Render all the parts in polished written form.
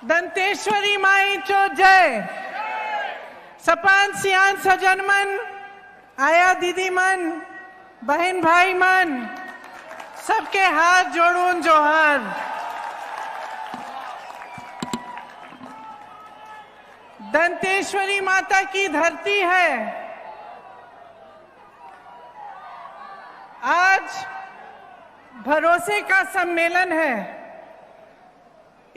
दंतेश्वरी माई चो जय। सपान सियान सजन मन, आया दीदी मन, बहन भाई मन, सबके हाथ जोड़ून जोहर। दंतेश्वरी माता की धरती है। आज भरोसे का सम्मेलन है।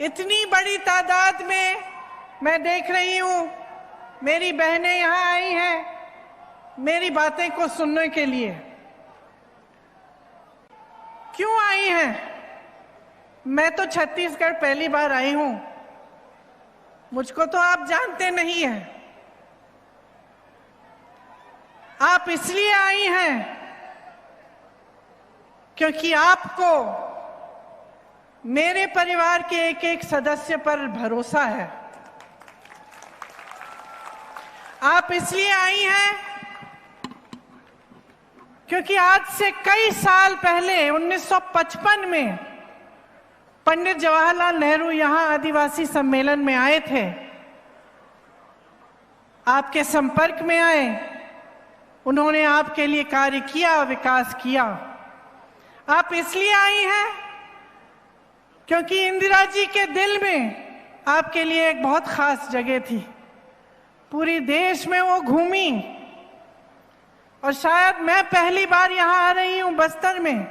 इतनी बड़ी तादाद में मैं देख रही हूं, मेरी बहनें यहां आई हैं मेरी बातें को सुनने के लिए। क्यों आई हैं? मैं तो छत्तीसगढ़ पहली बार आई हूं, मुझको तो आप जानते नहीं हैं। आप इसलिए आई हैं क्योंकि आपको मेरे परिवार के एक एक सदस्य पर भरोसा है। आप इसलिए आई हैं क्योंकि आज से कई साल पहले 1955 में पंडित जवाहरलाल नेहरू यहां आदिवासी सम्मेलन में आए थे, आपके संपर्क में आए, उन्होंने आपके लिए कार्य किया, विकास किया। आप इसलिए आई हैं क्योंकि इंदिरा जी के दिल में आपके लिए एक बहुत खास जगह थी। पूरी देश में वो घूमी और शायद मैं पहली बार यहां आ रही हूं बस्तर में,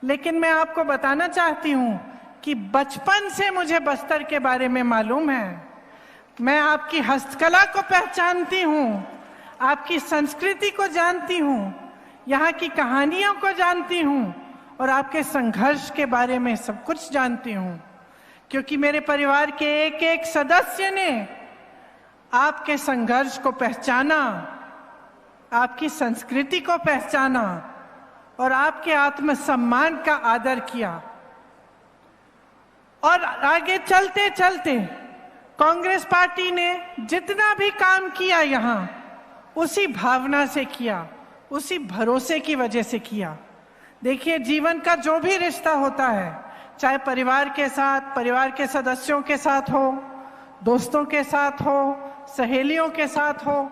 लेकिन मैं आपको बताना चाहती हूं कि बचपन से मुझे बस्तर के बारे में मालूम है। मैं आपकी हस्तकला को पहचानती हूं, आपकी संस्कृति को जानती हूं, यहाँ की कहानियों को जानती हूं और आपके संघर्ष के बारे में सब कुछ जानती हूं, क्योंकि मेरे परिवार के एक एक सदस्य ने आपके संघर्ष को पहचाना, आपकी संस्कृति को पहचाना और आपके आत्मसम्मान का आदर किया। और आगे चलते चलते कांग्रेस पार्टी ने जितना भी काम किया यहाँ, उसी भावना से किया, उसी भरोसे की वजह से किया। देखिए, जीवन का जो भी रिश्ता होता है, चाहे परिवार के साथ, परिवार के सदस्यों के साथ हो, दोस्तों के साथ हो, सहेलियों के साथ हो,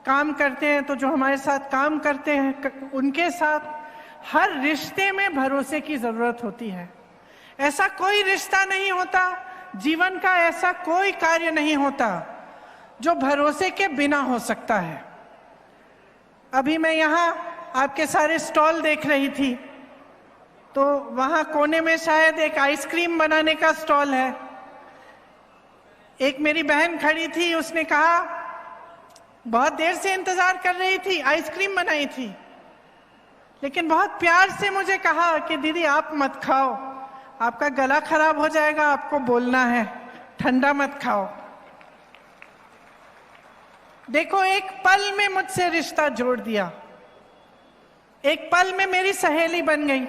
काम करते हैं तो जो हमारे साथ काम करते हैं उनके साथ, हर रिश्ते में भरोसे की जरूरत होती है। ऐसा कोई रिश्ता नहीं होता, जीवन का ऐसा कोई कार्य नहीं होता जो भरोसे के बिना हो सकता है। अभी मैं यहाँ आपके सारे स्टॉल देख रही थी, तो वहां कोने में शायद एक आइसक्रीम बनाने का स्टॉल है। एक मेरी बहन खड़ी थी, उसने कहा बहुत देर से इंतजार कर रही थी, आइसक्रीम बनाई थी, लेकिन बहुत प्यार से मुझे कहा कि दीदी आप मत खाओ, आपका गला खराब हो जाएगा, आपको बोलना है, ठंडा मत खाओ। देखो, एक पल में मुझसे रिश्ता जोड़ दिया, एक पल में मेरी सहेली बन गई,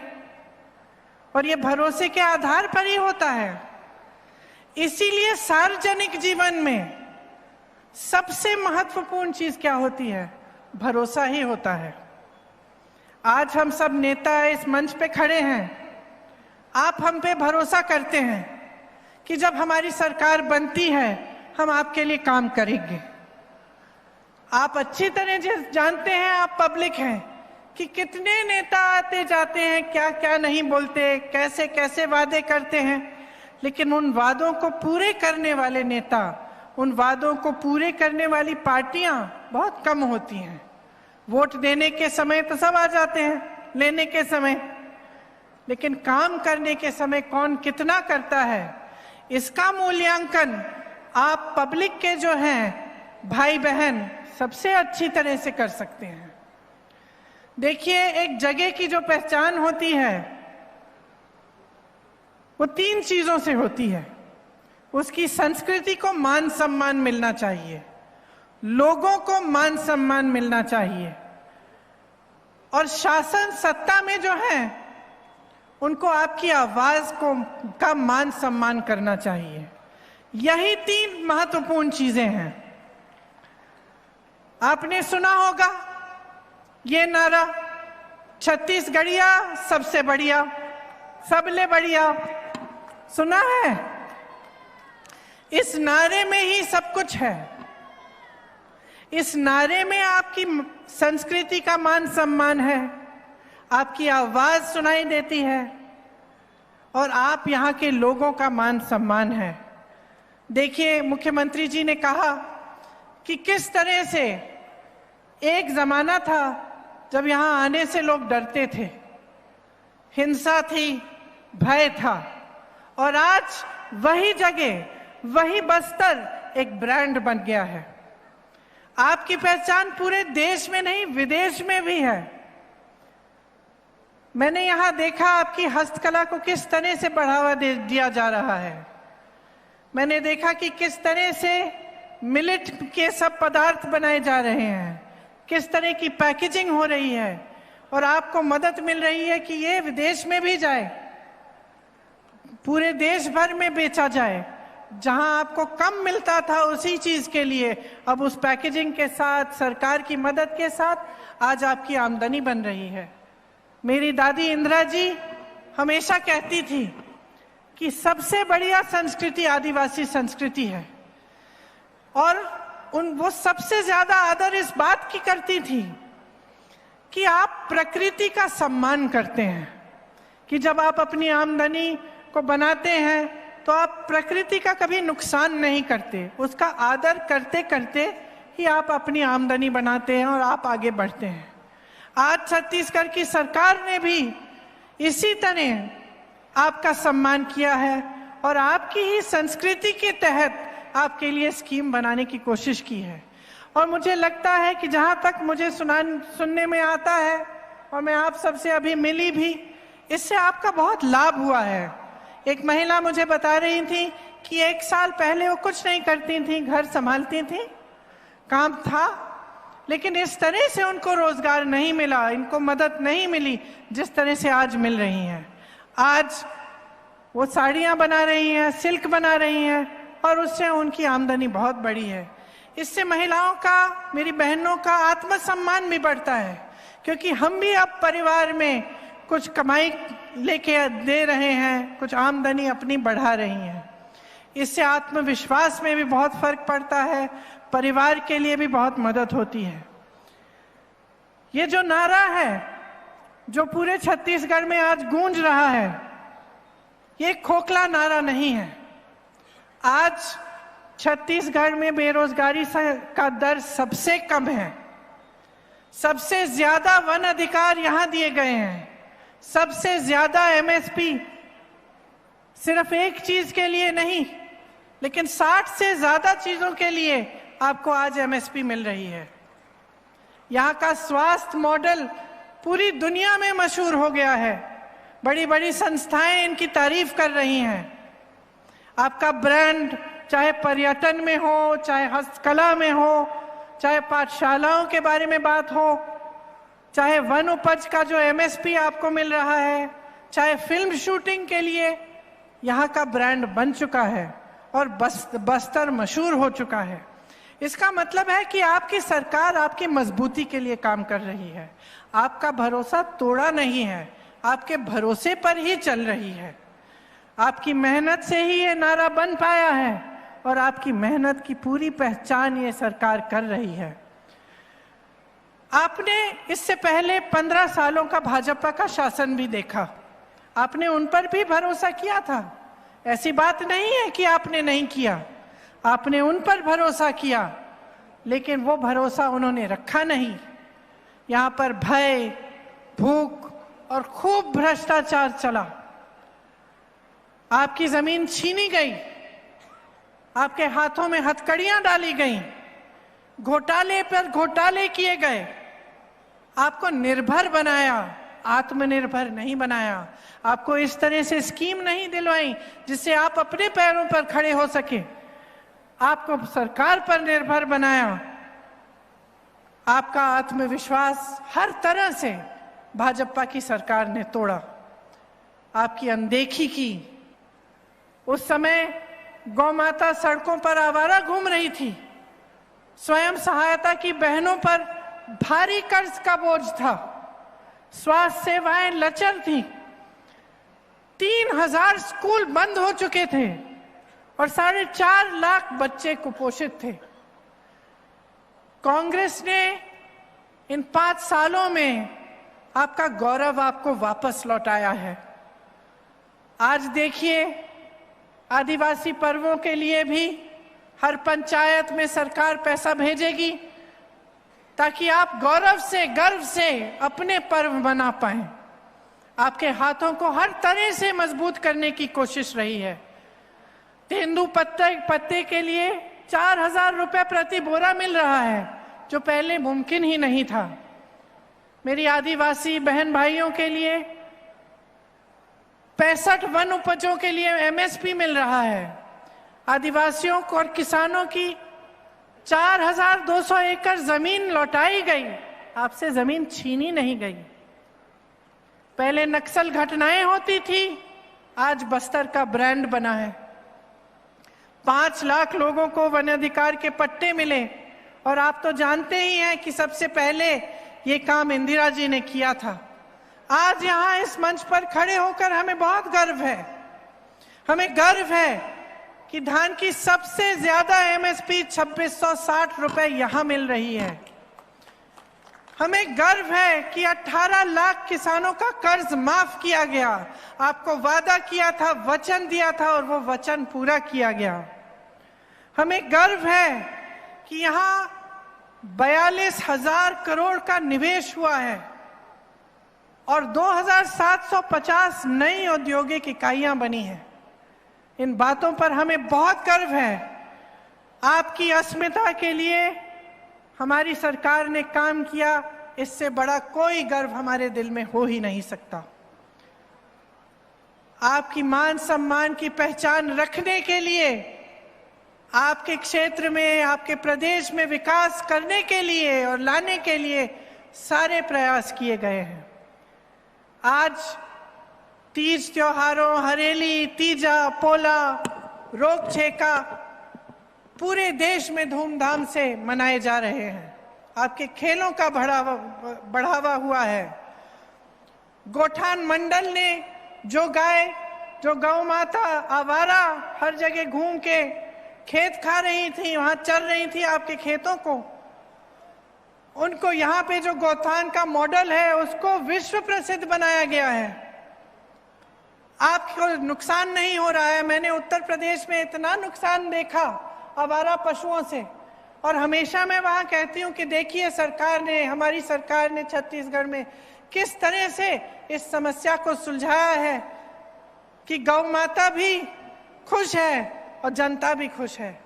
और ये भरोसे के आधार पर ही होता है। इसीलिए सार्वजनिक जीवन में सबसे महत्वपूर्ण चीज क्या होती है? भरोसा ही होता है। आज हम सब नेता इस मंच पे खड़े हैं, आप हम पे भरोसा करते हैं कि जब हमारी सरकार बनती है हम आपके लिए काम करेंगे। आप अच्छी तरह जानते हैं, आप पब्लिक हैं, कि कितने नेता आते जाते हैं, क्या क्या नहीं बोलते, कैसे कैसे वादे करते हैं, लेकिन उन वादों को पूरे करने वाले नेता, उन वादों को पूरे करने वाली पार्टियां बहुत कम होती हैं। वोट देने के समय तो सब आ जाते हैं, लेने के समय, लेकिन काम करने के समय कौन कितना करता है, इसका मूल्यांकन आप पब्लिक के जो हैं भाई बहन सबसे अच्छी तरह से कर सकते हैं। देखिए, एक जगह की जो पहचान होती है वो 3 चीजों से होती है। उसकी संस्कृति को मान सम्मान मिलना चाहिए, लोगों को मान सम्मान मिलना चाहिए, और शासन सत्ता में जो है उनको आपकी आवाज का मान सम्मान करना चाहिए। यही 3 महत्वपूर्ण चीजें हैं। आपने सुना होगा ये नारा, छत्तीसगढ़िया सबसे बढ़िया, सबले बढ़िया, सुना है? इस नारे में ही सब कुछ है। इस नारे में आपकी संस्कृति का मान सम्मान है, आपकी आवाज सुनाई देती है और आप यहाँ के लोगों का मान सम्मान है। देखिए, मुख्यमंत्री जी ने कहा कि किस तरह से एक जमाना था जब यहाँ आने से लोग डरते थे, हिंसा थी, भय था, और आज वही जगह, वही बस्तर एक ब्रांड बन गया है। आपकी पहचान पूरे देश में नहीं, विदेश में भी है। मैंने यहां देखा आपकी हस्तकला को किस तरह से बढ़ावा दिया जा रहा है। मैंने देखा कि किस तरह से मिलेट के सब पदार्थ बनाए जा रहे हैं, किस तरह की पैकेजिंग हो रही है, और आपको मदद मिल रही है कि ये विदेश में भी जाए, पूरे देश भर में बेचा जाए। जहां आपको कम मिलता था उसी चीज के लिए अब उस पैकेजिंग के साथ, सरकार की मदद के साथ आज आपकी आमदनी बन रही है। मेरी दादी इंदिरा जी हमेशा कहती थी कि सबसे बढ़िया संस्कृति आदिवासी संस्कृति है, और वो सबसे ज्यादा आदर इस बात की करती थी कि आप प्रकृति का सम्मान करते हैं, कि जब आप अपनी आमदनी को बनाते हैं तो आप प्रकृति का कभी नुकसान नहीं करते, उसका आदर करते करते ही आप अपनी आमदनी बनाते हैं और आप आगे बढ़ते हैं। आज छत्तीसगढ़ की सरकार ने भी इसी तरह आपका सम्मान किया है और आपकी ही संस्कृति के तहत आपके लिए स्कीम बनाने की कोशिश की है। और मुझे लगता है कि जहां तक मुझे सुनने में आता है, और मैं आप सबसे अभी मिली भी, इससे आपका बहुत लाभ हुआ है। एक महिला मुझे बता रही थी कि 1 साल पहले वो कुछ नहीं करती थी, घर संभालती थी, काम था, लेकिन इस तरह से उनको रोजगार नहीं मिला, इनको मदद नहीं मिली जिस तरह से आज मिल रही हैं। आज वो साड़ियाँ बना रही हैं, सिल्क बना रही हैं, और उससे उनकी आमदनी बहुत बड़ी है। इससे महिलाओं का, मेरी बहनों का आत्मसम्मान भी बढ़ता है, क्योंकि हम भी अब परिवार में कुछ कमाई लेके दे रहे हैं, कुछ आमदनी अपनी बढ़ा रही हैं। इससे आत्मविश्वास में भी बहुत फर्क पड़ता है, परिवार के लिए भी बहुत मदद होती है। ये जो नारा है जो पूरे छत्तीसगढ़ में आज गूंज रहा है, ये खोखला नारा नहीं है। आज छत्तीसगढ़ में बेरोजगारी का दर सबसे कम है, सबसे ज्यादा वन अधिकार यहां दिए गए हैं, सबसे ज्यादा एमएसपी, सिर्फ एक चीज के लिए नहीं लेकिन 60 से ज्यादा चीजों के लिए आपको आज एमएसपी मिल रही है। यहाँ का स्वास्थ्य मॉडल पूरी दुनिया में मशहूर हो गया है, बड़ी बड़ी संस्थाएं इनकी तारीफ कर रही हैं। आपका ब्रांड चाहे पर्यटन में हो, चाहे हस्तकला में हो, चाहे पाठशालाओं के बारे में बात हो, चाहे वन उपज का जो एमएसपी आपको मिल रहा है, चाहे फिल्म शूटिंग के लिए यहाँ का ब्रांड बन चुका है और बस्तर मशहूर हो चुका है। इसका मतलब है कि आपकी सरकार आपकी मजबूती के लिए काम कर रही है, आपका भरोसा तोड़ा नहीं है, आपके भरोसे पर ही चल रही है। आपकी मेहनत से ही ये नारा बन पाया है और आपकी मेहनत की पूरी पहचान ये सरकार कर रही है। आपने इससे पहले 15 सालों का भाजपा का शासन भी देखा, आपने उन पर भी भरोसा किया था। ऐसी बात नहीं है कि आपने नहीं किया, आपने उन पर भरोसा किया, लेकिन वो भरोसा उन्होंने रखा नहीं। यहाँ पर भय, भूख और खूब भ्रष्टाचार चला, आपकी जमीन छीनी गई, आपके हाथों में हथकड़ियां डाली गईं, घोटाले पर घोटाले किए गए, आपको निर्भर बनाया, आत्मनिर्भर नहीं बनाया। आपको इस तरह से स्कीम नहीं दिलवाई जिससे आप अपने पैरों पर खड़े हो सके, आपको सरकार पर निर्भर बनाया। आपका आत्मविश्वास हर तरह से भाजपा की सरकार ने तोड़ा, आपकी अनदेखी की। उस समय गौ माता सड़कों पर आवारा घूम रही थी, स्वयं सहायता की बहनों पर भारी कर्ज का बोझ था, स्वास्थ्य सेवाएं लचर थी, 3000 स्कूल बंद हो चुके थे और 4.5 लाख बच्चे कुपोषित थे। कांग्रेस ने इन 5 सालों में आपका गौरव आपको वापस लौटाया है। आज देखिए, आदिवासी पर्वों के लिए भी हर पंचायत में सरकार पैसा भेजेगी ताकि आप गौरव से, गर्व से अपने पर्व मना पाएं। आपके हाथों को हर तरह से मजबूत करने की कोशिश रही है। तेंदुपत्ते पत्ते के लिए 4,000 रुपए प्रति बोरा मिल रहा है, जो पहले मुमकिन ही नहीं था। मेरी आदिवासी बहन भाइयों के लिए 65 वन उपजों के लिए एमएसपी मिल रहा है। आदिवासियों को और किसानों की 4,200 एकड़ जमीन लौटाई गई, आपसे जमीन छीनी नहीं गई। पहले नक्सल घटनाएं होती थी, आज बस्तर का ब्रांड बना है। 5 लाख लोगों को वन अधिकार के पट्टे मिले, और आप तो जानते ही हैं कि सबसे पहले ये काम इंदिरा जी ने किया था। आज यहाँ इस मंच पर खड़े होकर हमें बहुत गर्व है। हमें गर्व है कि धान की सबसे ज्यादा एमएसपी 2660 रुपए यहां मिल रही है। हमें गर्व है कि 18 लाख किसानों का कर्ज माफ किया गया। आपको वादा किया था, वचन दिया था, और वो वचन पूरा किया गया। हमें गर्व है कि यहाँ 42,000 करोड़ का निवेश हुआ है और 2,750 नई औद्योगिक इकाइयां बनी हैं। इन बातों पर हमें बहुत गर्व है। आपकी अस्मिता के लिए हमारी सरकार ने काम किया, इससे बड़ा कोई गर्व हमारे दिल में हो ही नहीं सकता। आपकी मान सम्मान की पहचान रखने के लिए, आपके क्षेत्र में, आपके प्रदेश में विकास करने के लिए और लाने के लिए सारे प्रयास किए गए हैं। आज तीज त्योहारों, हरेली, तीजा, पोला, रोग छेका पूरे देश में धूमधाम से मनाए जा रहे हैं। आपके खेलों का बढ़ावा हुआ है। गोठान मंडल ने जो गाय, जो गौ माता आवारा हर जगह घूम के खेत खा रही थी, वहां चल रही थी आपके खेतों को, उनको यहाँ पे जो गौठान का मॉडल है उसको विश्व प्रसिद्ध बनाया गया है। आपको नुकसान नहीं हो रहा है। मैंने उत्तर प्रदेश में इतना नुकसान देखा आवारा पशुओं से, और हमेशा मैं वहां कहती हूँ कि देखिए सरकार ने, हमारी सरकार ने छत्तीसगढ़ में किस तरह से इस समस्या को सुलझाया है कि गौ माता भी खुश है और जनता भी खुश है।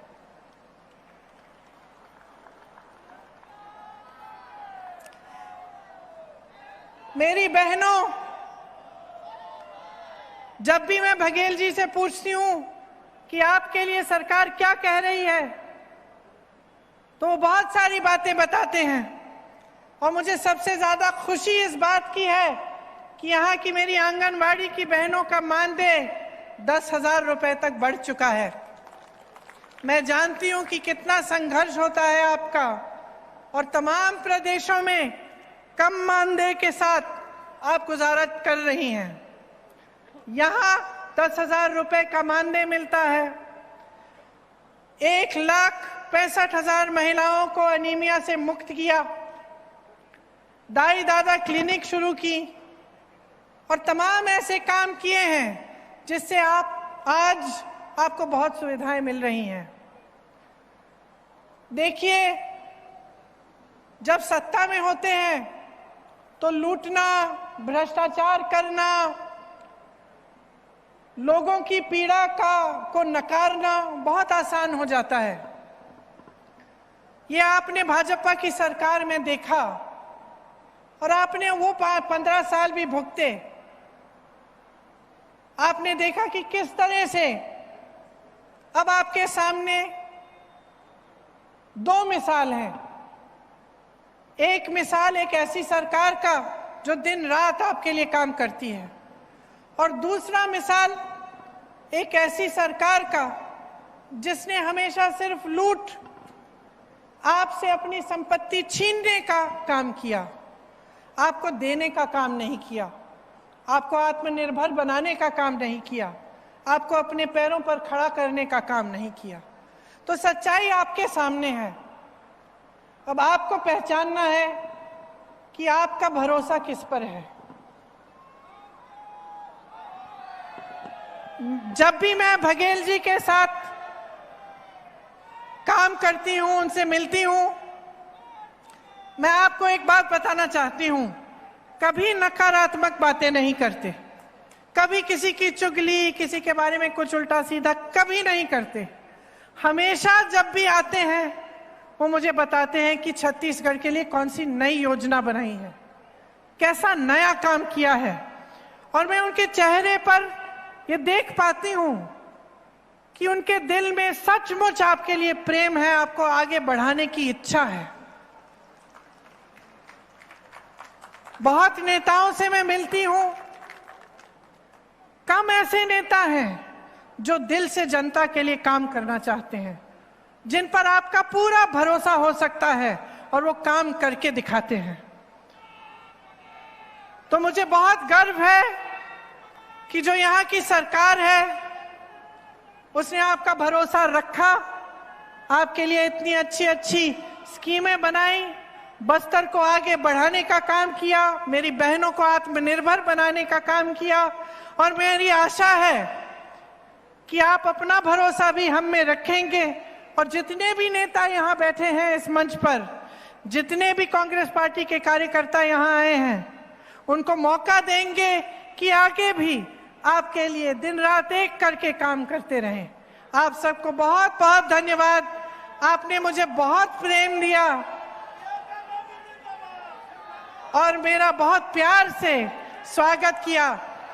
मेरी बहनों, जब भी मैं बघेल जी से पूछती हूं कि आपके लिए सरकार क्या कह रही है, तो वो बहुत सारी बातें बताते हैं, और मुझे सबसे ज्यादा खुशी इस बात की है कि यहाँ की मेरी आंगनवाड़ी की बहनों का मानदेय 10,000 रुपए तक बढ़ चुका है। मैं जानती हूं कि कितना संघर्ष होता है आपका, और तमाम प्रदेशों में कम मानदेय के साथ आप गुजारा कर रही हैं। यहाँ 10,000 रुपए का मानदेय मिलता है। 1,65,000 महिलाओं को एनीमिया से मुक्त किया, दाई दादा क्लिनिक शुरू की, और तमाम ऐसे काम किए हैं जिससे आज आपको बहुत सुविधाएं मिल रही हैं। देखिए, जब सत्ता में होते हैं तो लूटना, भ्रष्टाचार करना, लोगों की पीड़ा को नकारना बहुत आसान हो जाता है। ये आपने भाजपा की सरकार में देखा, और आपने वो 15 साल भी भुगते। आपने देखा कि किस तरह से अब आपके सामने 2 मिसाल हैं। एक मिसाल एक ऐसी सरकार का जो दिन रात आपके लिए काम करती है, और दूसरा मिसाल एक ऐसी सरकार का जिसने हमेशा सिर्फ लूट, आपसे अपनी संपत्ति छीनने का काम किया, आपको देने का काम नहीं किया, आपको आत्मनिर्भर बनाने का काम नहीं किया, आपको अपने पैरों पर खड़ा करने का काम नहीं किया। तो सच्चाई आपके सामने है। अब आपको पहचानना है कि आपका भरोसा किस पर है। जब भी मैं बघेल जी के साथ काम करती हूं, उनसे मिलती हूं, मैं आपको एक बात बताना चाहती हूं, कभी नकारात्मक बातें नहीं करते, कभी किसी की चुगली, किसी के बारे में कुछ उल्टा सीधा कभी नहीं करते। हमेशा जब भी आते हैं वो मुझे बताते हैं कि छत्तीसगढ़ के लिए कौन सी नई योजना बनाई है, कैसा नया काम किया है। और मैं उनके चेहरे पर ये देख पाती हूं कि उनके दिल में सचमुच आपके लिए प्रेम है, आपको आगे बढ़ाने की इच्छा है। बहुत नेताओं से मैं मिलती हूं, कम ऐसे नेता हैं जो दिल से जनता के लिए काम करना चाहते हैं, जिन पर आपका पूरा भरोसा हो सकता है और वो काम करके दिखाते हैं। तो मुझे बहुत गर्व है कि जो यहाँ की सरकार है उसने आपका भरोसा रखा, आपके लिए इतनी अच्छी अच्छी स्कीमें बनाई, बस्तर को आगे बढ़ाने का काम किया, मेरी बहनों को आत्मनिर्भर बनाने का काम किया। और मेरी आशा है कि आप अपना भरोसा भी हम में रखेंगे। और जितने भी नेता यहाँ बैठे हैं इस मंच पर, जितने भी कांग्रेस पार्टी के कार्यकर्ता यहाँ आए हैं, उनको मौका देंगे कि आगे भी आपके लिए दिन रात एक करके काम करते रहें। आप सबको बहुत बहुत धन्यवाद। आपने मुझे बहुत प्रेम दिया और मेरा बहुत प्यार से स्वागत किया,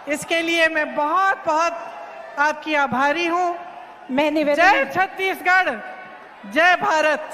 इसके लिए मैं बहुत बहुत आपकी आभारी हूं। जय छत्तीसगढ़, जय भारत।